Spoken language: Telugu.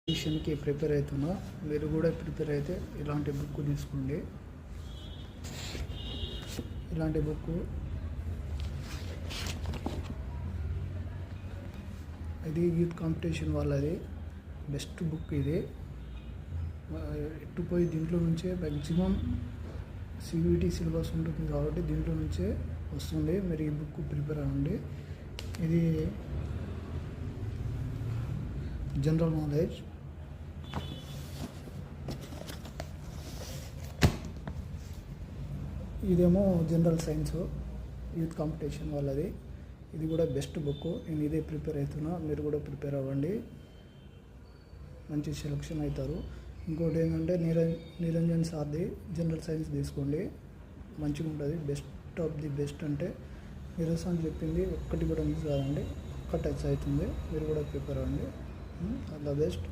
కాంపిటీషన్కి ప్రిపేర్ అవుతున్నా. మీరు కూడా ప్రిపేర్ అయితే ఇలాంటి బుక్ తీసుకోండి. ఇలాంటి బుక్ ఇది యూత్ కాంపిటీషన్ వాళ్ళది బెస్ట్ బుక్. ఇది ఎట్టుపోయి దీంట్లో నుంచే మ్యాక్సిమం సివిటి సిలబస్ ఉంటుంది కాబట్టి దీంట్లో నుంచే వస్తుంది. మీరు ఈ బుక్ ప్రిపేర్ అవ్వండి. ఇది జనరల్ నాలెడ్జ్. ఇదేమో జనరల్ సైన్స్ యూత్ కాంపిటీషన్ వాళ్ళది. ఇది కూడా బెస్ట్ బుక్. నేను ఇదే ప్రిపేర్ అవుతున్నా. మీరు కూడా ప్రిపేర్ అవ్వండి, మంచి సెలెక్షన్ అవుతారు. ఇంకోటి ఏంటంటే నిరంజన్ సార్ది జనరల్ సైన్స్ తీసుకోండి, మంచిగా ఉంటుంది. బెస్ట్ ఆఫ్ ది బెస్ట్ అంటే నిరసన చెప్పింది ఒక్కటి కూడా మిస్ కాదండి, ఒక్క టచ్ అవుతుంది. మీరు కూడా ప్రిపేర్ అవ్వండి. All the best.